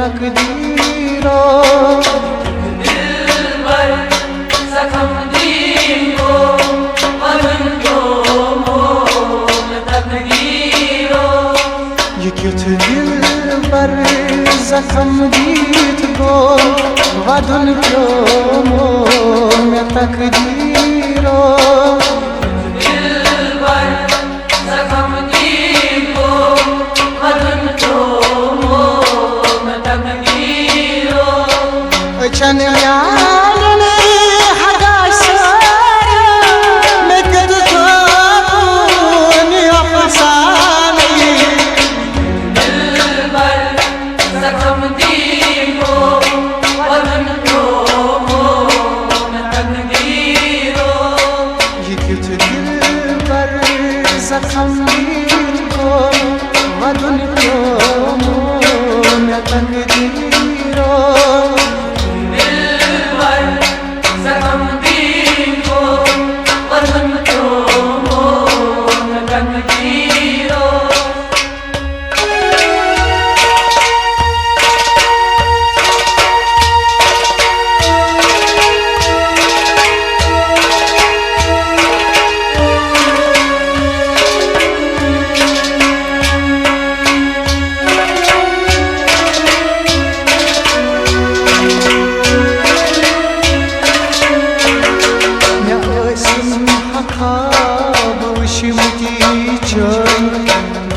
तकदीरो दिलबर जख्म दीको वतन को मोल तकदीरो ये क्यों दिलबर जख्म दीको वतन को मोल तकदीरो दिलबर जख्म दीको वतन को चन याने हदा सारे मैं कद सोनी अफसाने दिलबर जख्म दीको वतन को मोल तकदीरो ये क्यों दिलबर जख्म दीको वतन को मोल तकदीरो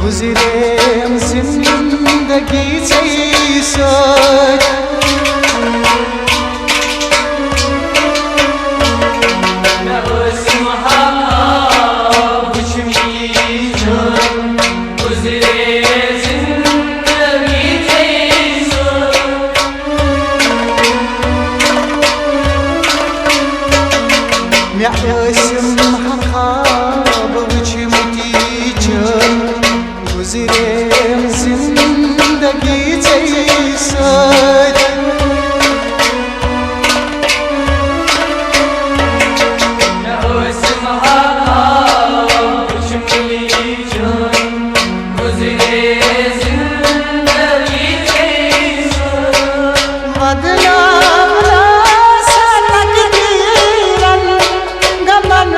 गुज़रेम जिंदगी से सोच गुज़रेम जिंदगी जैसा बदला सा तकदीरन गमन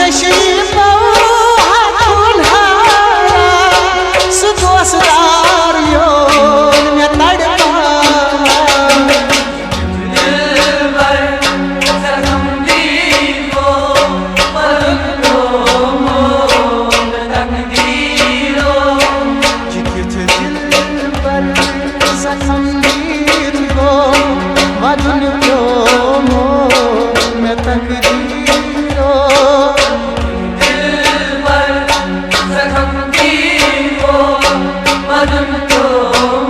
नशीबों हाथुन हारा सु दोस्तार योन में तड़पा दिलबर जख्म दिलो पलको मोल तकदीरो जिकित दिलबर जख्म दिलो वदन को मोल में तकदीरो दिलबर जख्म दिलो वदन को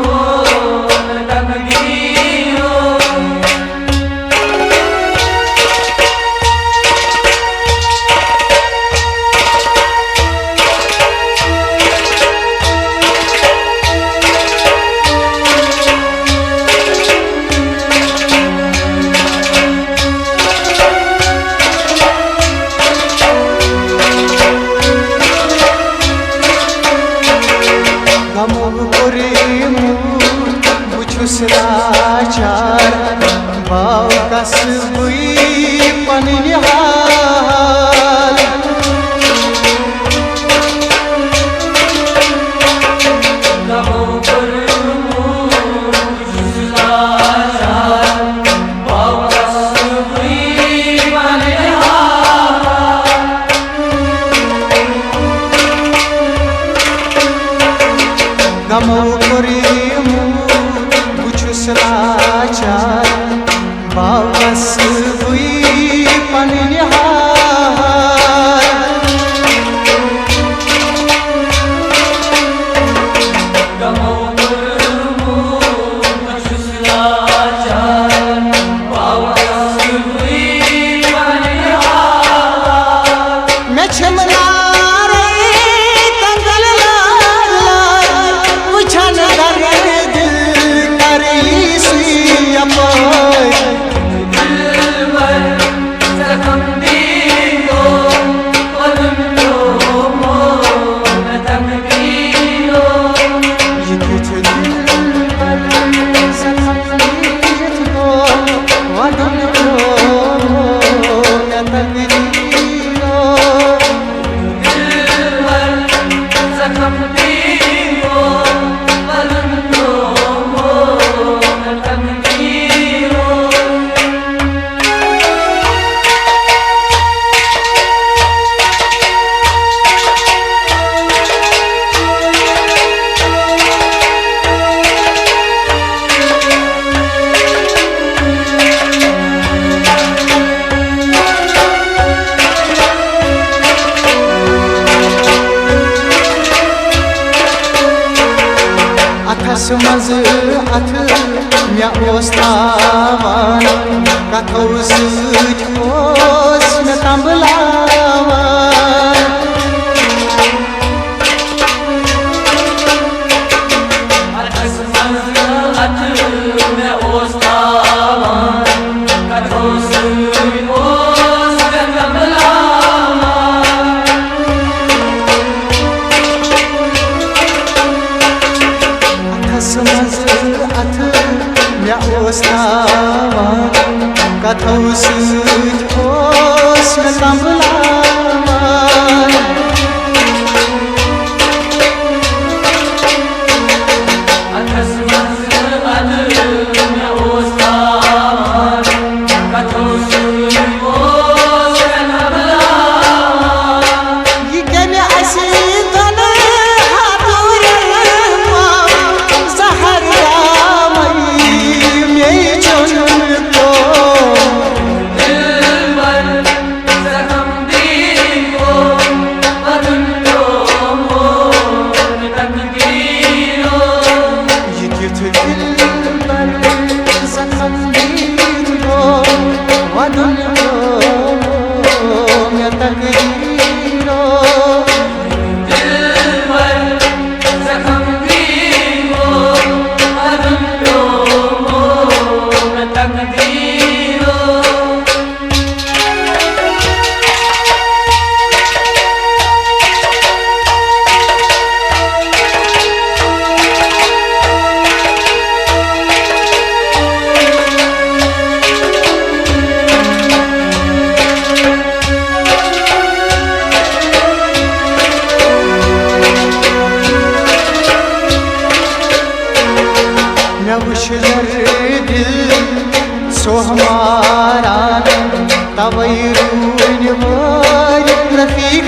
मोल तकदीरो लाचार बाव कसबुई पनिन हाल गमो करमु लाचार बाव कसबुई पनिन हाल गमो करमु लाचार बावस हुई पनिन हाल गमो करमु लाचार बावस हुई पनिन हाल मैं छमला रे कंगल लाल पूछन दर्द दिलबर जख्म दिलो पलको मोल तकदीरो जिकित दिलबर जख्म दिलो वदन को मोल तकदीरो दिलबर जख्म दिलो वदन को मोल तकदीरो अथस मज अथ मे ओस तावान कथो सच ओस मे तंबलावान अथस मज अथ मे ओस तावान कथो सच ओस मे तंबलावान समझ अथ मे ओस तावान कथो सच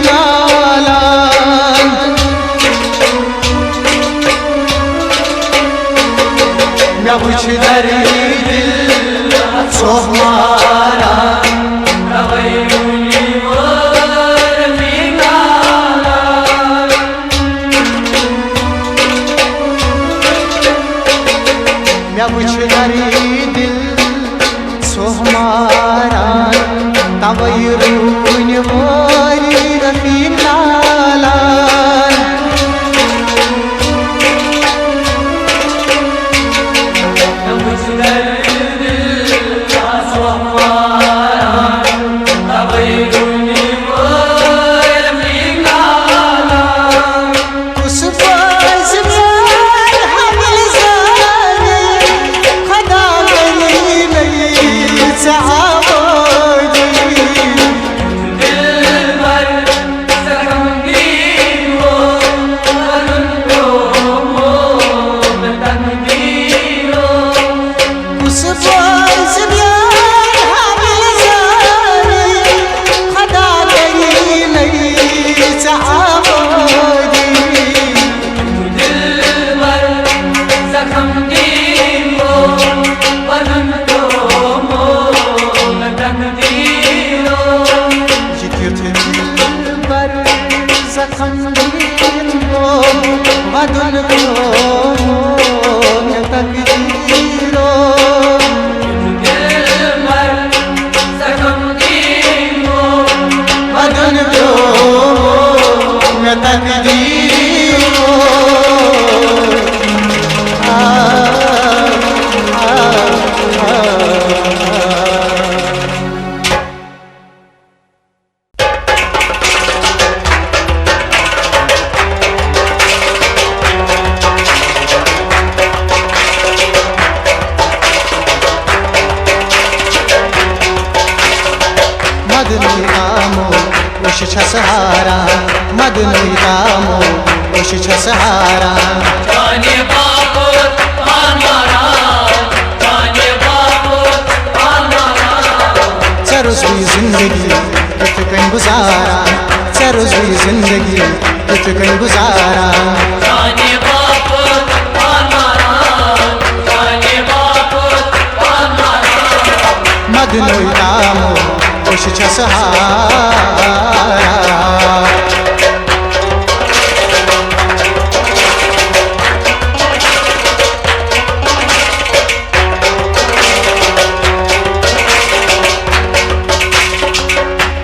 नालान मैं वुछ दरी दिल सोहमारा मैं वुछ दरी दिल सोहमारा तवै रून मोरी रफीक नालान मैं वुछ दरी दिल सोहमारा तवै रून मोरी रफीक नालान उस पास वदन को तकदीरो वदन को तकदीरो मदनुई तामो उश सहारा मदनुई तामो उश सहारा जाने बाबू हमारा जाने बाबू हमारा चरोस भी जिंदगी कित कहीं गुजारा चरोस भी जिंदगी कित कहीं गुजारा जाने बाबू हमारा जाने बाबू हमारा मदनुई तामो उश सहारा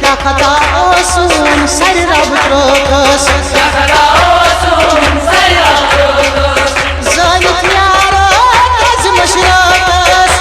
क्या खता ओसून सर रब त्रोकस ज़ालित यारो कज़ मशरकस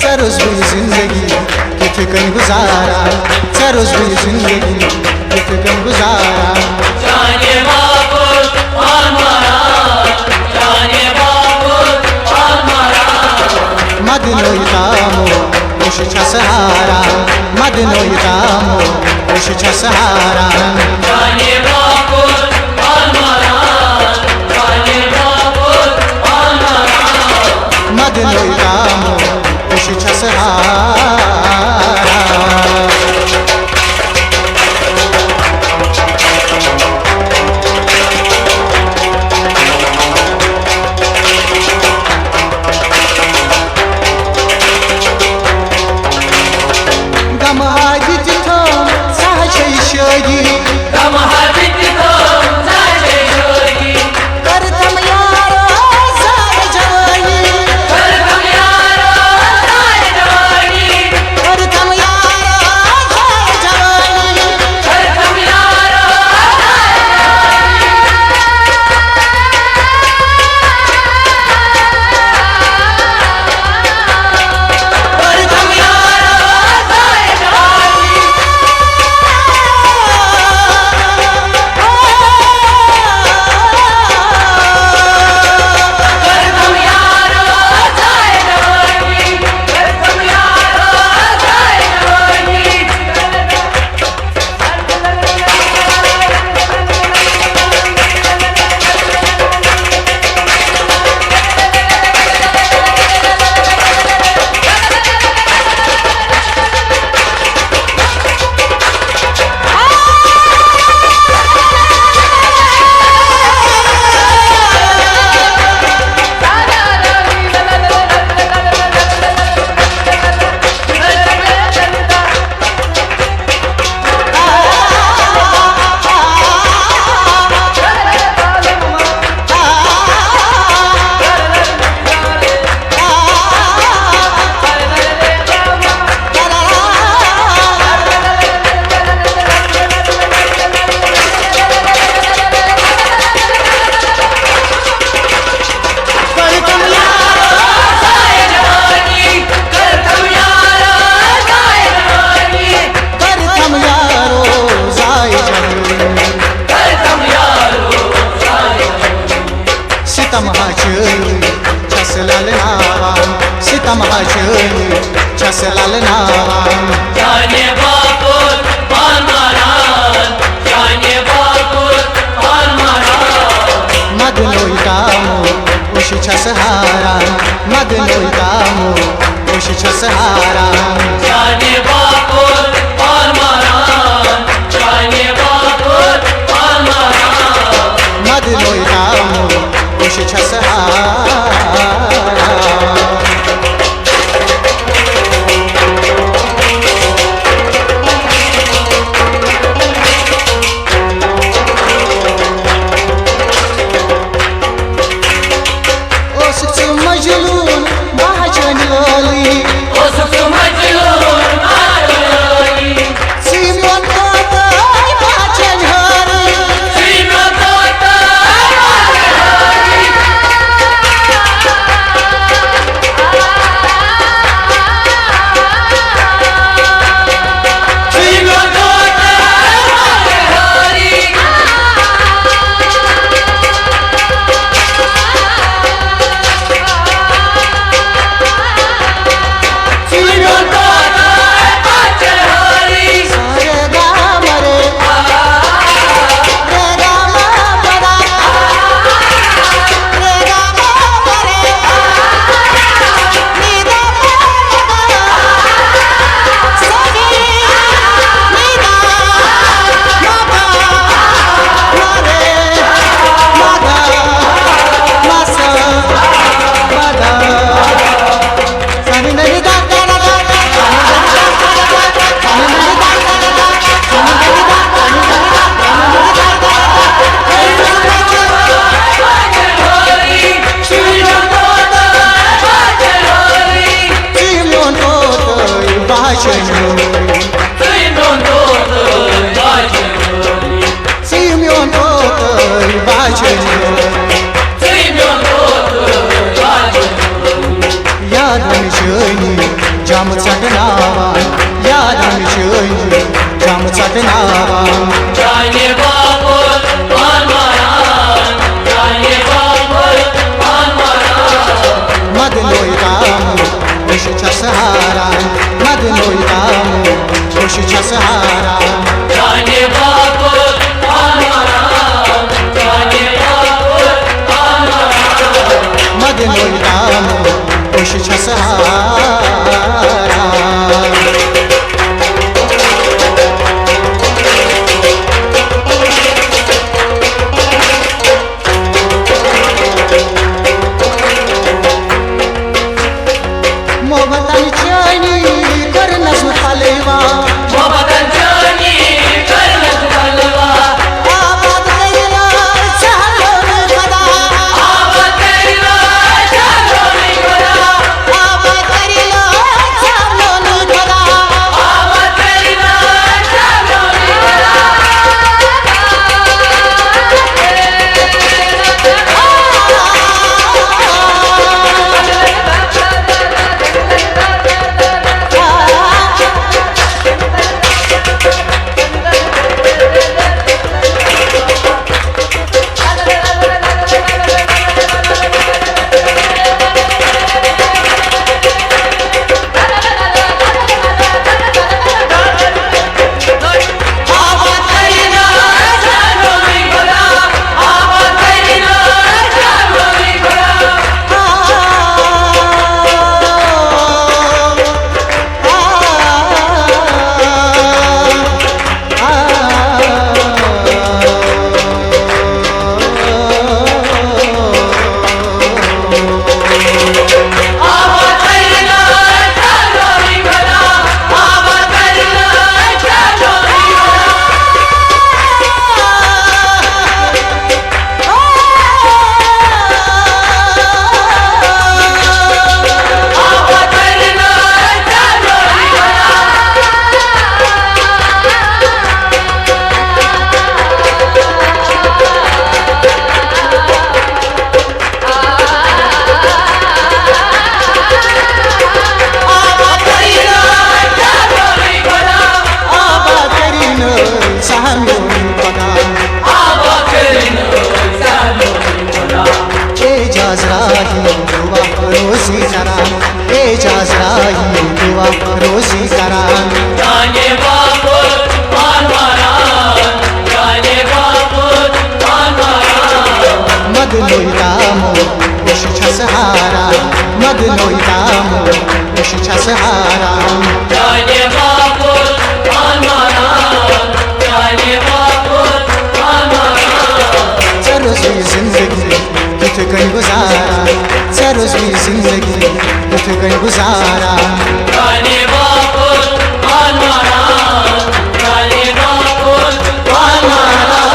चरोस भी जिंदगी कित कहीं गुजारा चरोस भी जिंदगी कित कहीं गुजारा जाने बाबू हमारा जाने बाबू हमारा मदनुई तामो उश सहारा मदनुई तामो उश सहारा जाने बाबू हमारा जाने बाबू हमारा मदनुई तामो उश सहारा सहारा मद लोई दामो खुश सहारा जाने बापुर फरमान जाने बापुर फरमान मद लोई दामो खुश सहारा जाम चटनावा याद जाम चटनावा जाने बापुर फरमान जाने बापुर फरमान मद लोई दामो खुश सहारा मद लोई दामो खुश सहारा जाने बापुर फरमान जाने बापुर फरमान मद लोई दामो खुश सहारा रोजी करा जाने बापुर फरमान जाने बापुर फरमान मद लोई दामो खुश सहारा सहारा मद नोईदामो उश छस हारा जाने बापू हमारा जाने बापू हमारा सरोजवी जिंदगी कित कहीं गुजारा सरोजवी जिंदगी कित कहीं गुजारा जाने बापू हमारा जाने बापू हमारा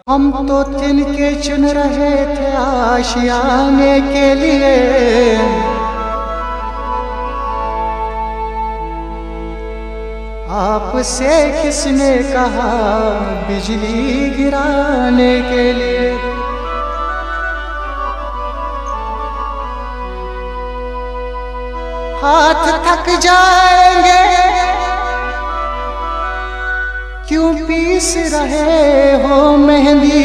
हम तो तिनके चुन रहे थे आशियाने के लिए आपसे किसने कहा बिजली गिराने के लिए हाथ थक जाएंगे क्यों पीस रहे हो मेहंदी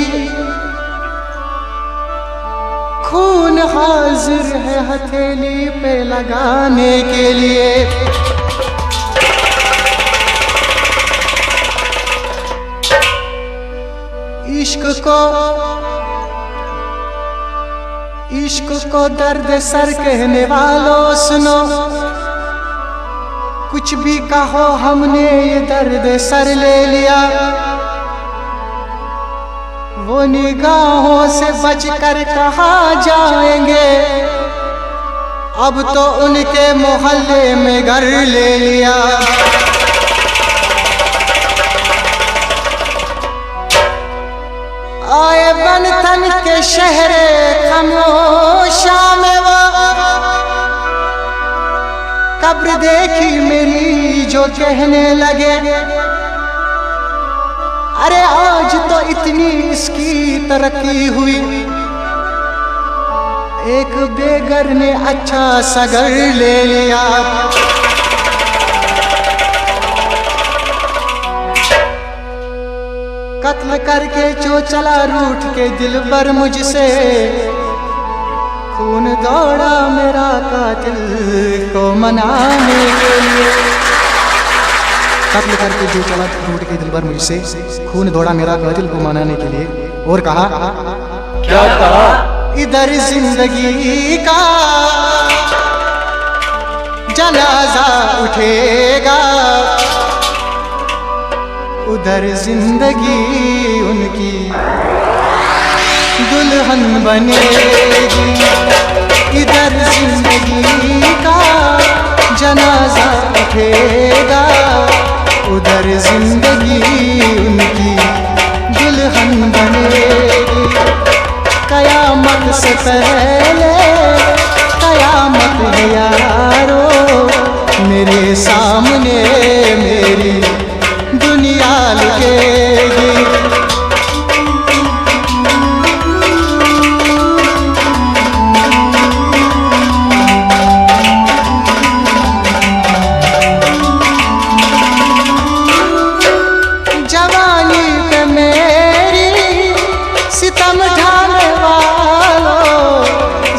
खून हाजिर है हथेली पे लगाने के लिए इश्क को दर्द सर कहने वालों सुनो कुछ भी कहो हमने ये दर्द सर ले लिया वो निगाहों से बचकर कहाँ जाएंगे अब तो उनके मोहल्ले में घर ले लिया आए बन तन के शहरे खामोशा में वो कब्र देखी मेरी जो कहने लगे अरे आज तो इतनी इसकी तरक्की हुई एक बेघर ने अच्छा सा घर ले लिया कत्ल करके जो चला रूठ के दिल पर मुझसे खून दौड़ा मेरा कातिल को मनाने के लिए कत्ल करके जो चला रूठ के दिल पर मुझसे खून दौड़ा मेरा कातिल को मनाने के लिए और कहा क्या कहा इधर जिंदगी का जनाजा उठेगा उधर जिंदगी उनकी दुल्हन बनेगी इधर जिंदगी का जनाजा उठेगा उधर जिंदगी उनकी दुल्हन बनेगी कयामत से पहले कयामत है यारो मेरे सामने मेरी दुनिया लुकेगी जवानी पे मेरी सितम ढाने वालों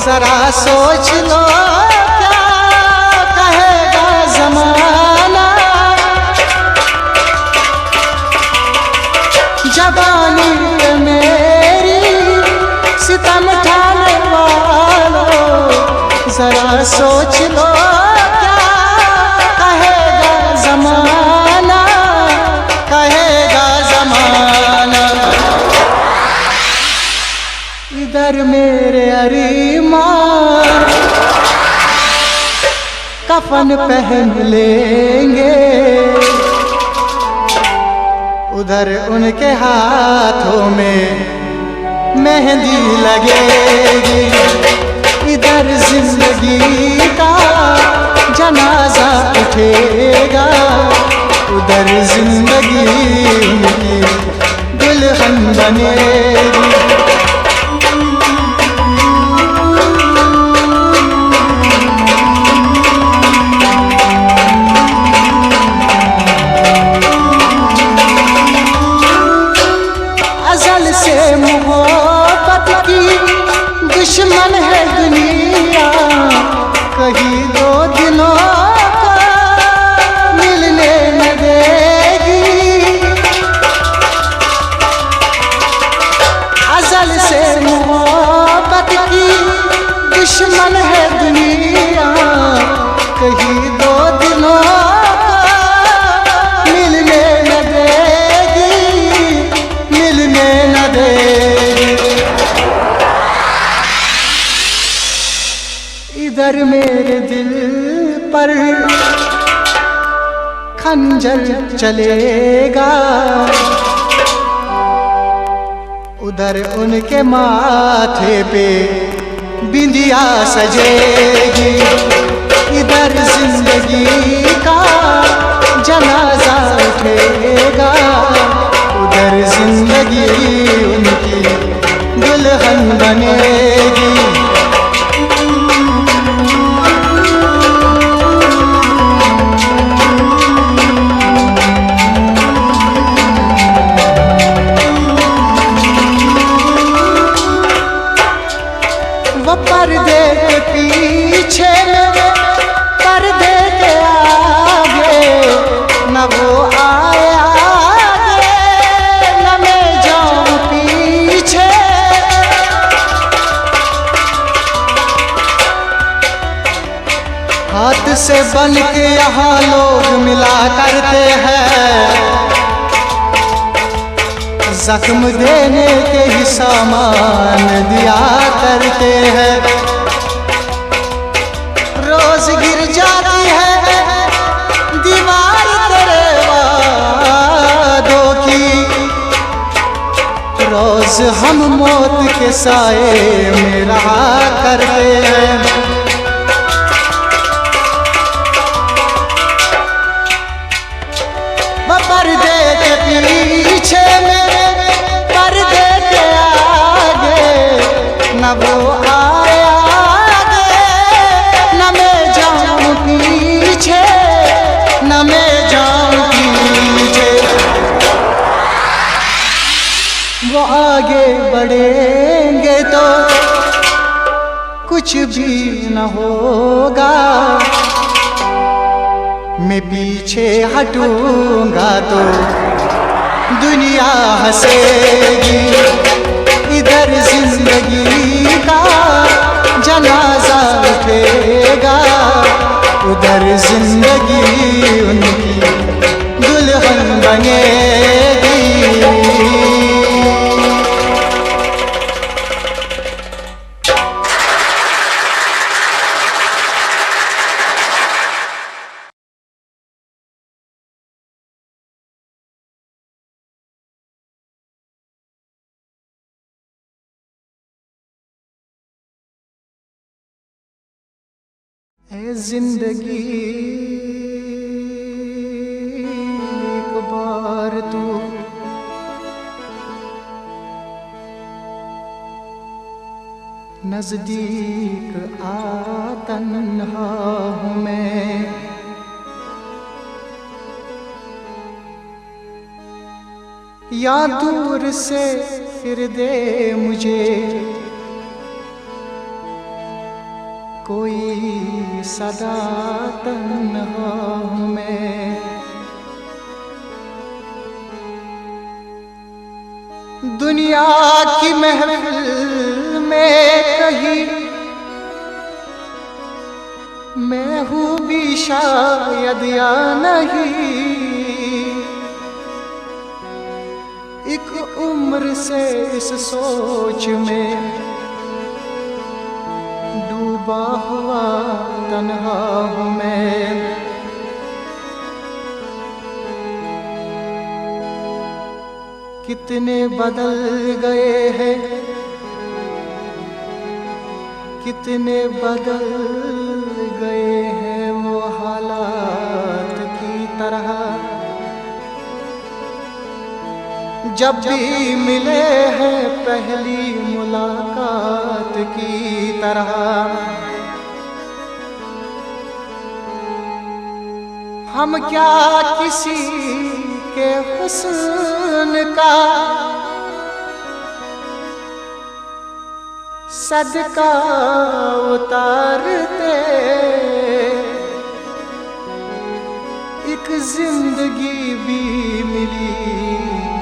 जरा सोच लो क्या कहेगा जमाना जवानी पे मेरी सितम ढाने वालों जरा सोच लो क्या कहेगा जमाना इधर मेरे अरीमान कफन पहन लेंगे उधर उनके हाथों में मेहंदी लगेगी इधर जिंदगी का जनाजा उठेगा उधर जिंदगी उनकी दुल्हन बनेगी अज़ल से मोहब्बत की दुश्मन है दुनिया कहीं दो दिनों पर खंजर चलेगा, उधर उनके माथे पे बिंदिया सजेगी। इधर जिंदगी का जनाजा उठेगा, उधर जिंदगी उनकी दुल्हन बनेगी। वो पर्दे के पीछे पर्दे के आगे, न वो आए आगे न मैं जाऊं पीछे। हाथ से बन के यहाँ लोग मिला करते हैं, जख्म देने के ही सामान दिया करते हैं। रोज गिर जाती है दीवार तेरे वादों की, रोज हम मौत के साए में रहा करते हैं। वो पर्दे के पीछे मेरे पर्दे के आगे, न वो आए आगे न मैं जाऊं पीछे, न मैं जाऊं पीछे। वो आगे बढ़ेंगे तो कुछ भी न होगा, मैं पीछे हटूंगा तो दुनिया हंसेगी। इधर जिंदगी का जनाजा उठेगा, उधर जिंदगी उनकी दुल्हन बनेगी। ऐ जिंदगी एक बार तू नजदीक आ, तन्हा हूँ मैं। या दूर से फिर दे मुझे कोई सदा, तन्हा हूँ मैं। दुनिया की महफिल में कहीं मैं हूँ भी शायद या नहीं, एक उम्र से इस सोच में डूबा हुआ तन्हा हूँ मैं। कितने बदल गए हैं, कितने बदल गए हैं वो हालात की तरह। जब भी मिले हैं पहली मुलाकात की तरह। हम क्या किसी के हुस्न का सदका उतारते, एक जिंदगी भी मिली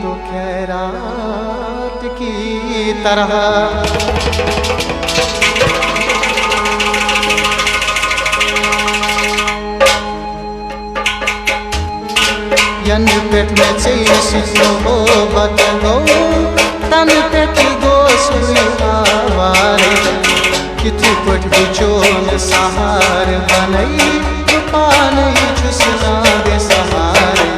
तो खैरात की तरह। Yan petmeci sisno batgo tan peti gosu avare कितु पट बिचोन सहार बनई पानी छुसना बेसहारे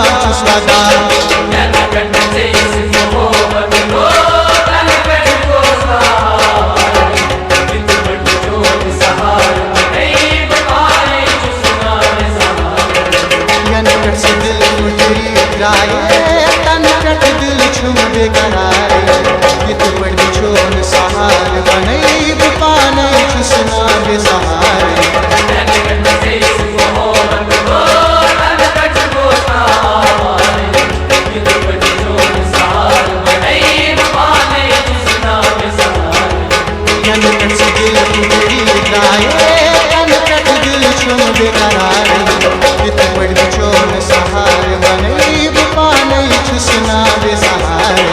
छुस वदान यन पे से दिल मुझरी राये तन कट दिल छुम बेकरार ये तो बड़ी छोन सहार बनई पाने छुसना बेसहार यन पे से दिल मुझरी राये तन कट दिल छुम बेकरार ये तो बड़ी छोन सहार बनई पाने छुसना बेसहार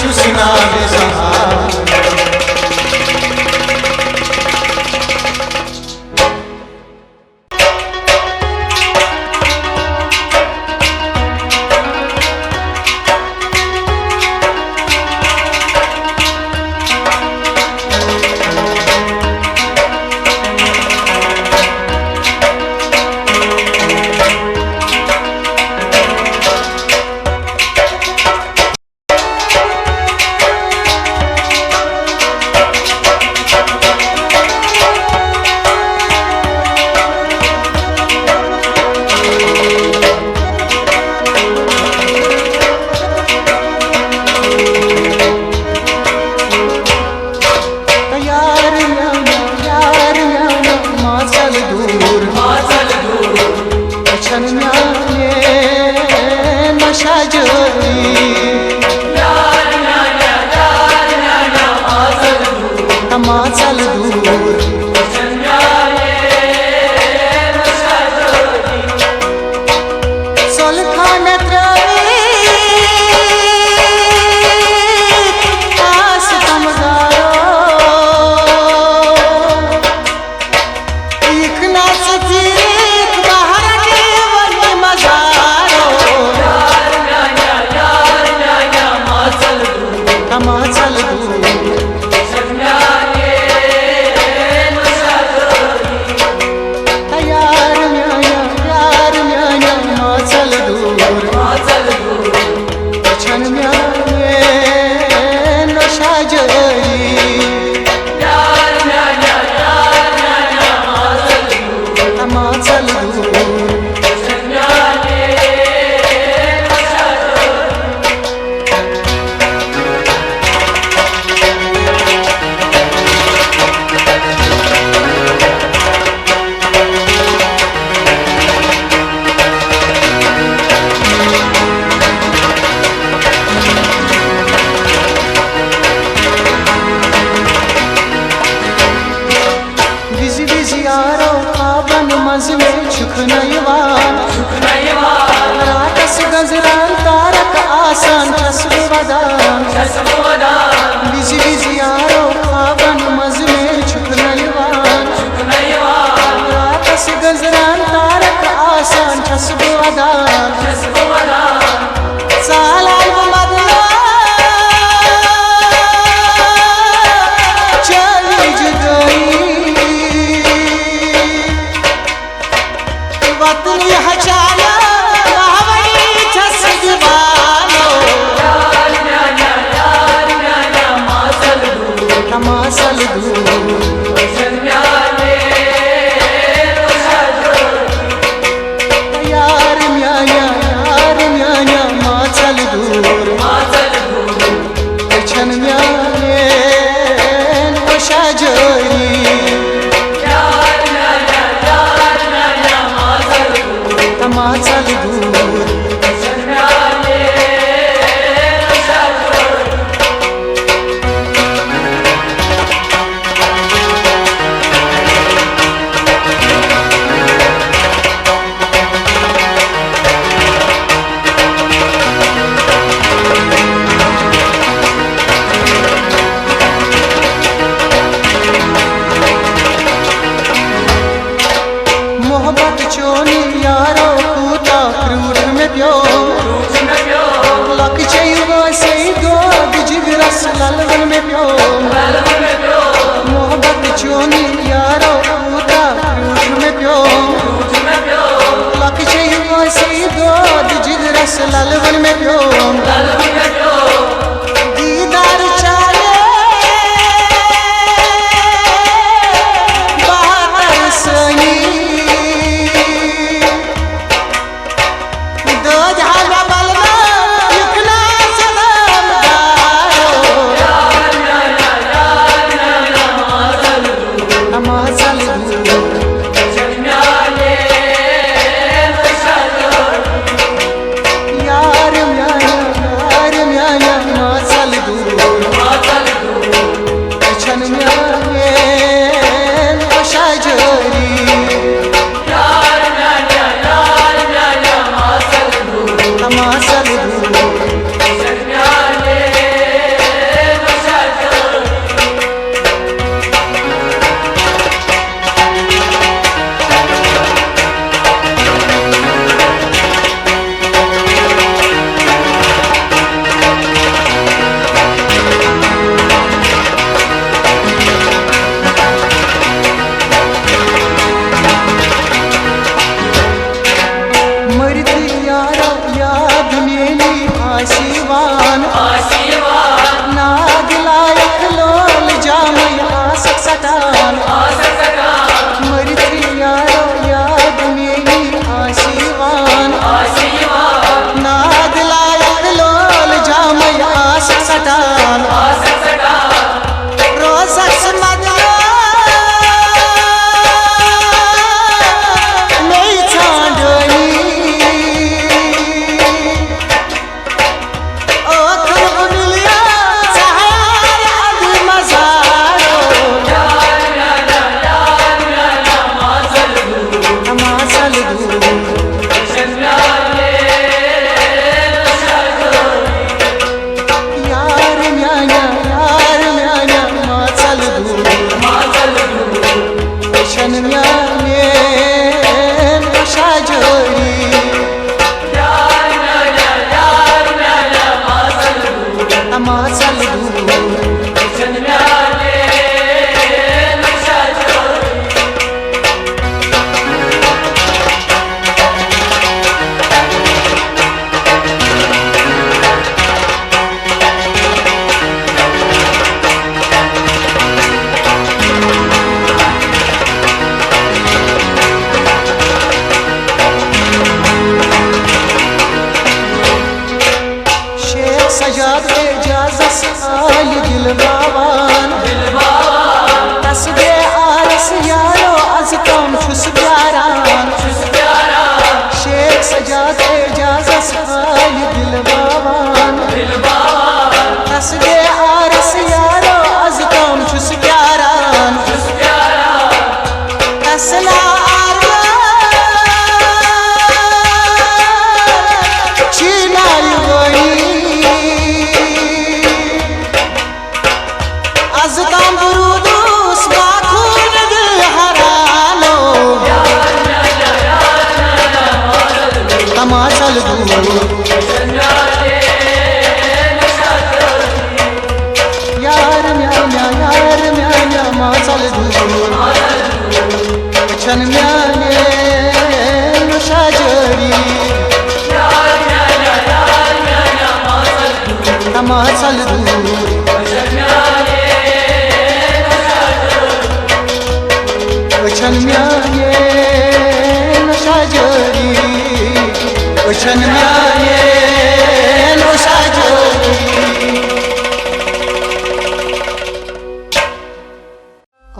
छुसना बेसहार माचल दूर सोलखान आस तमगारो एक नाच बाहर के वन मजारो माचल दूर रातस गजरान तारक आसान छसु वदान बिजी बिजी यारो खाबन मज में छुप नयवान रातस गजरान तारक आसान छसु वदान सालाल मदला चली जुदाई वतन यह चाला मासल दूर यार म्यान्या मासल दूर छन म्याने वशा जोरी मासल दूर लक चाहिए से दो जिगरस ललवन में प्यो दोद जिगरस ललवन में प्योम दीदार चाहे बहार सनी दोद हलवा बलना युकना सलाम अमासल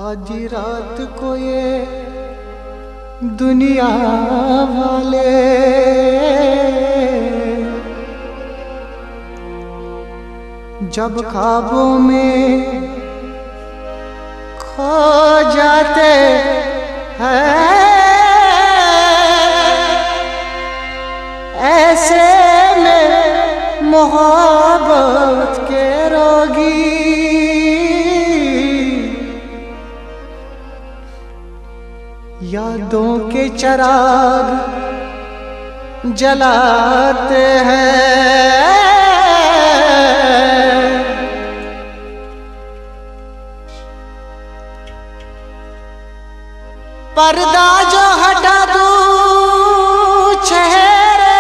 आधी रात को ये दुनिया वाले जब ख्वाबों में खो जाते हैं ऐसे में मोहब्बत के रोगी यादों के चिराग जलाते हैं। पर्दा जो हटा दूं चेहरे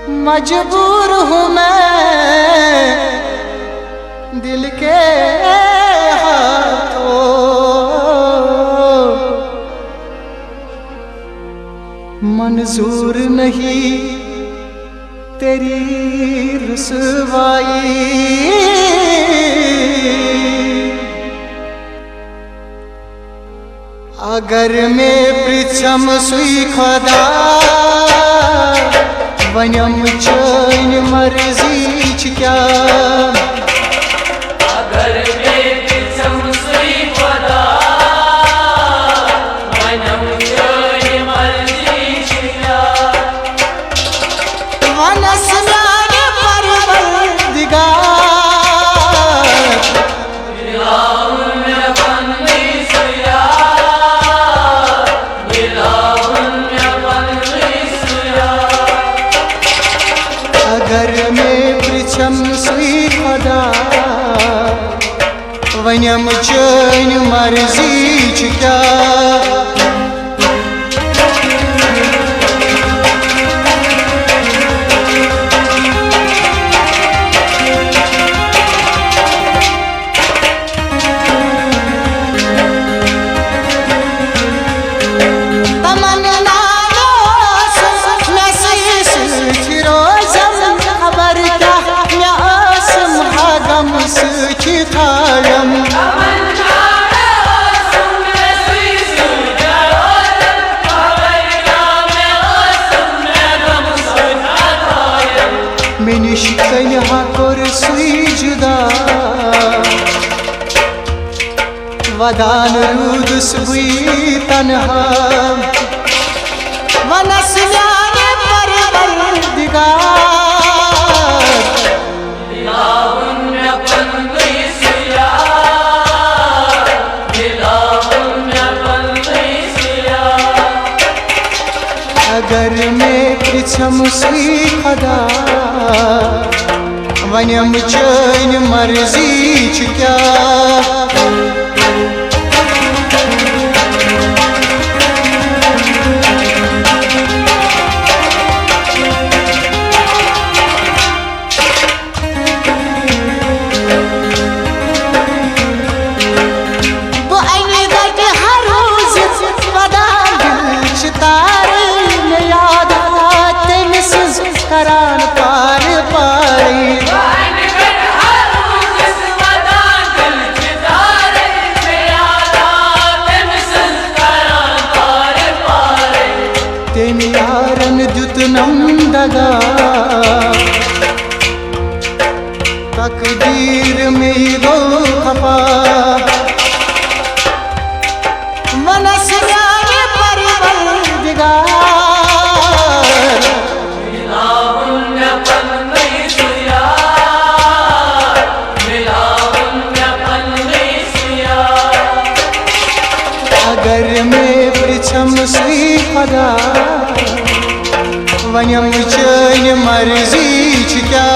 मजबूर हूँ मैं दिल के हाथों, मंजूर नहीं तेरी रुसवाई। अगर मैं पृछम सुई खुदा वनम चैन मर्जी छ क्या। अगर मैं पृछम सुई खुदा वनम चैन मर्जी छ क्या। वनस न्याय परवरदिगार सुई खुदा वनम चैन मर्जी छ क्या। मिनिश कन्हा कोर सुई जुदा वदान रूदस बुई तन्हा। वनस न्याय परवरदिगार अगर मैं पृछम सुई खुदा वनम चैन मर्जी छ क्या। करान पार पारी तेन यारन दुत नंदगा तकदीर में गो खपा। मनस न्याय परवरदिगार अगर मैं पृछम सुई खुदा वनम चैन मर्जी छ क्या।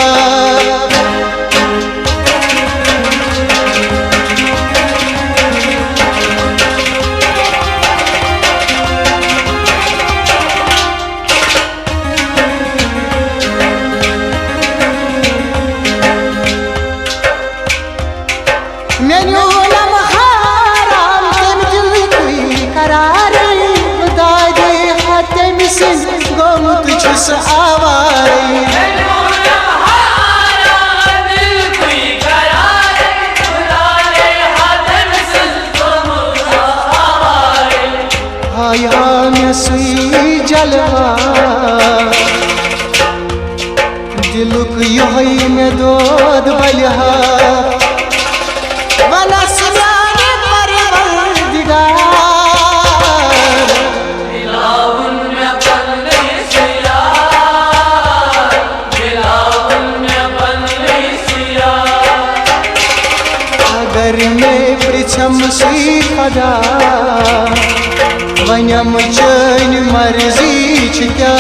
गोमुत छुस आवारी हाय में सुई जलवा दिलुक यही में दोद बलिहा। वनस न्याय परवरदिगार अगर मैं पृछम सुई खुदा वनम चैन मर्जी छ क्या।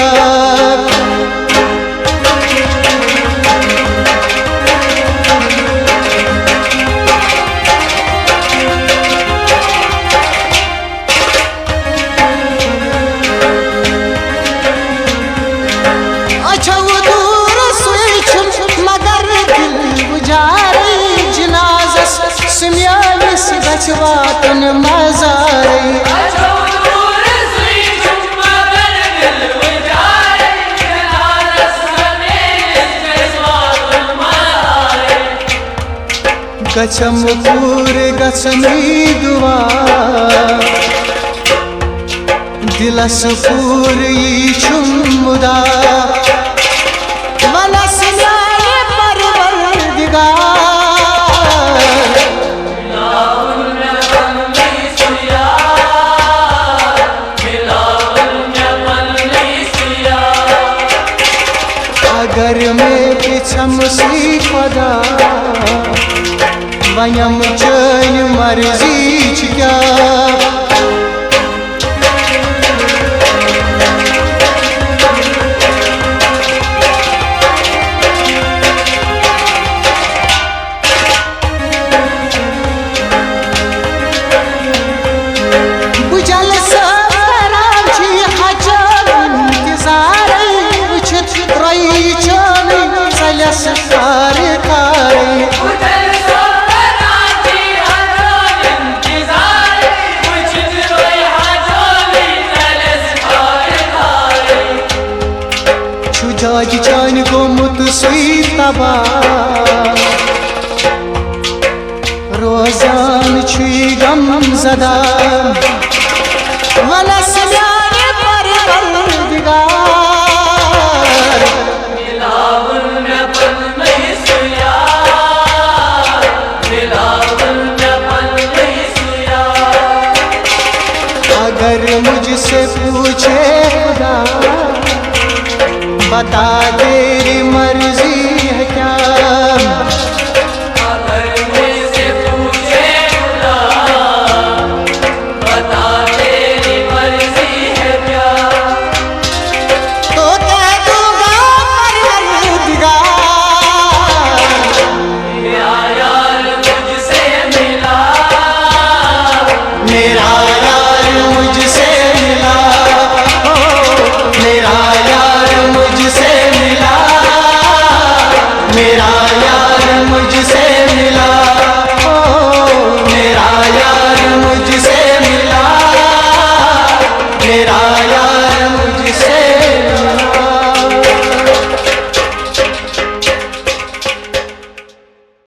अच्छा वो गछम पूर गछनी दुआ दिलस पूर यी छुमुदा मनस न्याय परवरदिगार अगर मैं पिछम सी खुदा वयम चन मर्जी छ क्या बुझल सराम छी हजर इंतजार उछत रही चन सलस कार कार उधर सोराजी हजान इंतजार उचित रोई हजानी तलस खार खार छुजाज चान गोमुत सुई तबा रोजान छुई गम जदा वनस न्याय परवरदिगार मिलावन में पल नहीं सुया मिलावन में पल नहीं सुया अगर मुझसे पूछे खुदा बता तेरी मर्जी